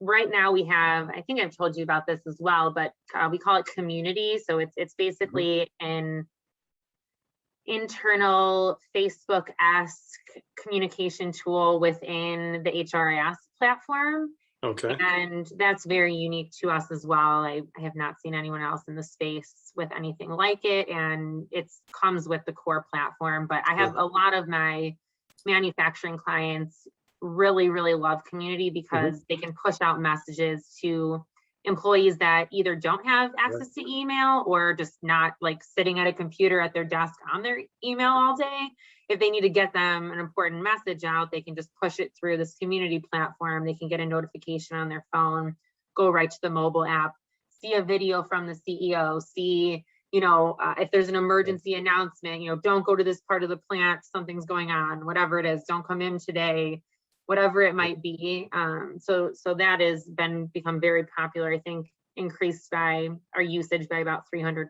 right now we have, I think I've told you about this as well, but we call it community. So it's basically an internal Facebook-esque communication tool within the HRIS platform. Okay. And that's very unique to us as well. I have not seen anyone else in the space with anything like it. And it comes with the core platform. But I have a lot of my manufacturing clients really, really love community because they can push out messages to employees that either don't have access to email or just not like sitting at a computer at their desk on their email all day. If they need to get them an important message out, they can just push it through this community platform. They can get a notification on their phone, go right to the mobile app, see a video from the CEO, see, if there's an emergency announcement, don't go to this part of the plant, something's going on, whatever it is, don't come in today, whatever it might be. So that has become very popular. I think increased by our usage by about 300%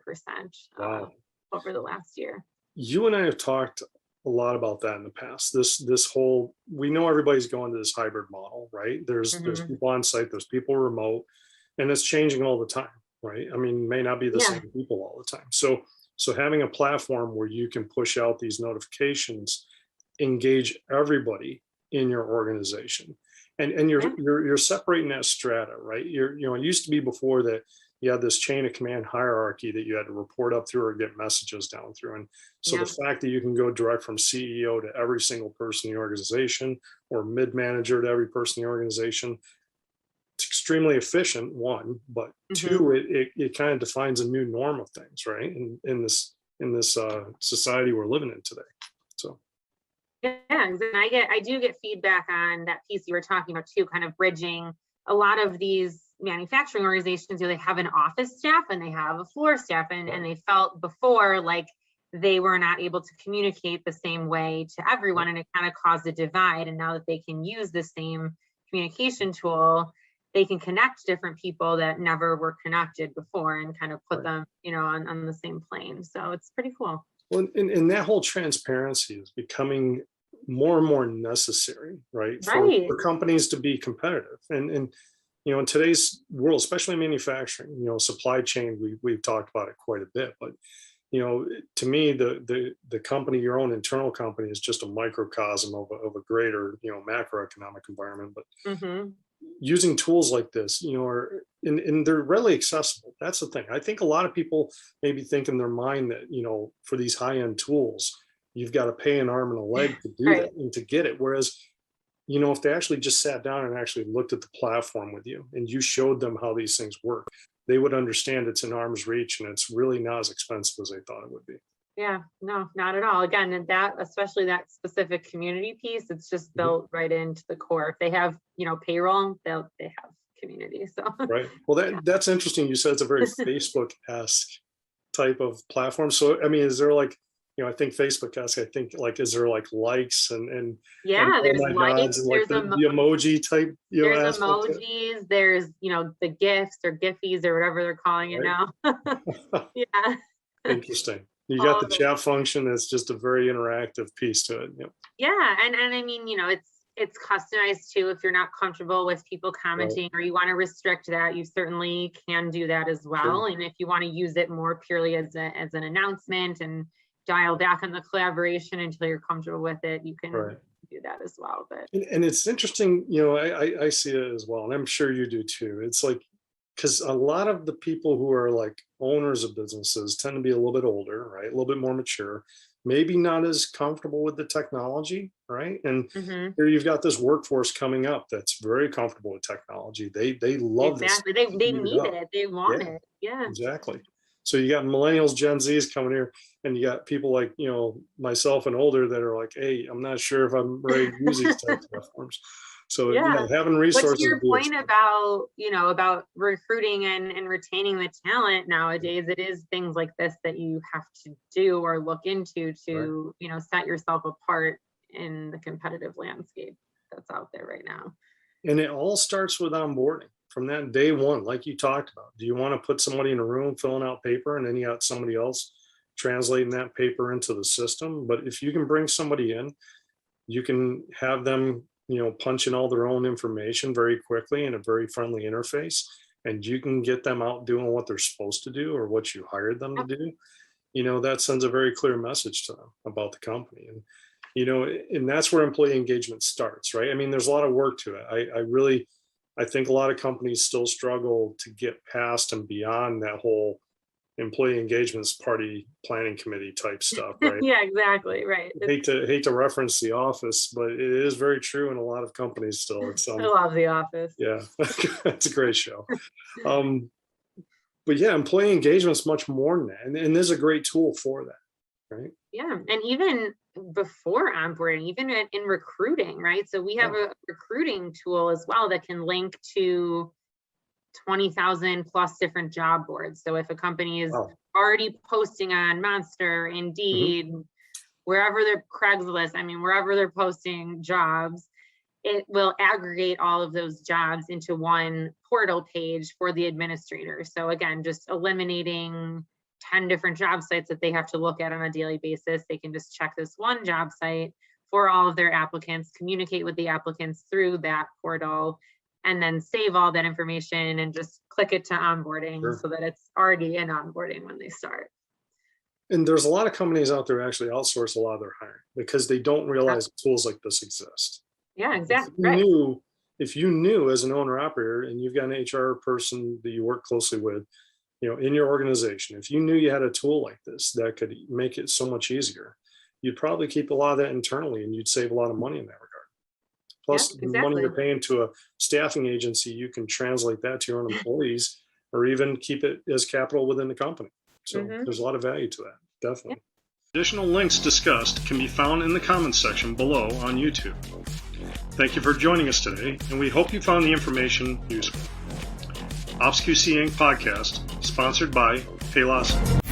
over the last year. You and I have talked a lot about that in the past. This whole, we know everybody's going to this hybrid model, right? There's people on site, there's people remote, and it's changing all the time, right? I mean, may not be the same people all the time. So having a platform where you can push out these notifications, engage everybody in your organization, and you're separating that strata, right? It used to be before that you had this chain of command hierarchy that you had to report up through or get messages down through. And so the fact that you can go direct from CEO to every single person in the organization or mid-manager to every person in the organization, it's extremely efficient, one, but two, it kind of defines a new norm of things, right? In this society we're living in today. So. Yeah, and I do get feedback on that piece you were talking about too, kind of bridging a lot of these manufacturing organizations. They have an office staff and they have a floor staff, and they felt before like they were not able to communicate the same way to everyone, and it kind of caused a divide. And now that they can use the same communication tool, they can connect different people that never were connected before and kind of put them, on the same plane. So it's pretty cool. Well, and that whole transparency is becoming more and more necessary, right? For companies to be competitive. And in today's world, especially manufacturing, supply chain, we've talked about it quite a bit, but to me, the company, your own internal company, is just a microcosm of a greater, macroeconomic environment. But using tools like this, and they're readily accessible. That's the thing. I think a lot of people maybe think in their mind that, for these high-end tools, you've got to pay an arm and a leg to do that and to get it. Whereas, if they actually just sat down and actually looked at the platform with you and you showed them how these things work, they would understand it's an arm's reach and it's really not as expensive as they thought it would be. Yeah, no, not at all. Again, and that, especially that specific community piece, it's just built right into the core. If they have, payroll, they have community. So right. Well, that's interesting. You said it's a very Facebook-esque type of platform. So, I mean, is there like, I think Facebook-esque, is there like likes and there's likes, and like the emoji type, there's emojis, there's, the GIFs or GIFies or whatever they're calling it now. Yeah. Interesting. You got the chat function. It's just a very interactive piece to it. Yep. Yeah. And I mean, it's customized too. If you're not comfortable with people commenting or you want to restrict that, you certainly can do that as well. And if you want to use it more purely as an announcement and dial back on the collaboration until you're comfortable with it, you can do that as well. But and it's interesting, I see it as well, and I'm sure you do too. It's like, because a lot of the people who are like owners of businesses tend to be a little bit older, right? A little bit more mature, maybe not as comfortable with the technology, right? And here you've got this workforce coming up that's very comfortable with technology. They love this. They need it. They want it. Yeah, exactly. So you got millennials, Gen Zs coming here, and you got people like, myself and older that are like, hey, I'm not sure if I'm ready to use these types of platforms. So having resources. What's your point about, about recruiting and retaining the talent nowadays? It is things like this that you have to do or look into to, set yourself apart in the competitive landscape that's out there right now. And it all starts with onboarding. From that day one, like you talked about, do you want to put somebody in a room filling out paper and then you got somebody else translating that paper into the system? But if you can bring somebody in, you can have them punch in all their own information very quickly in a very friendly interface, and you can get them out doing what they're supposed to do or what you hired them to do, that sends a very clear message to them about the company. And that's where employee engagement starts, right? I mean, there's a lot of work to it. I think a lot of companies still struggle to get past and beyond that whole employee engagements party planning committee type stuff, right? Yeah, exactly. Right. Hate to reference The Office, but it is very true in a lot of companies still. I love The Office. Yeah, it's a great show. But yeah, employee engagement is much more than that, and there's a great tool for that, right? Yeah, and even before onboarding, even in recruiting, right? So we have a recruiting tool as well that can link to 20,000 plus different job boards. So if a company is already posting on Monster, Indeed, wherever they're Craigslist, I mean, wherever they're posting jobs, it will aggregate all of those jobs into one portal page for the administrator. So again, just eliminating 10 different job sites that they have to look at on a daily basis. They can just check this one job site for all of their applicants, communicate with the applicants through that portal, and then save all that information and just click it to onboarding so that it's already in onboarding when they start. And there's a lot of companies out there actually outsource a lot of their hiring because they don't realize tools like this exist. Yeah, exactly. If you knew as an owner operator and you've got an HR person that you work closely with, in your organization, if you knew you had a tool like this that could make it so much easier, you'd probably keep a lot of that internally and you'd save a lot of money in that regard. Plus, the money you're paying to a staffing agency, you can translate that to your own employees or even keep it as capital within the company. So there's a lot of value to that, definitely. Additional links discussed can be found in the comments section below on YouTube. Thank you for joining us today, and we hope you found the information useful. OPSQC Inc. podcast, sponsored by Paylocity.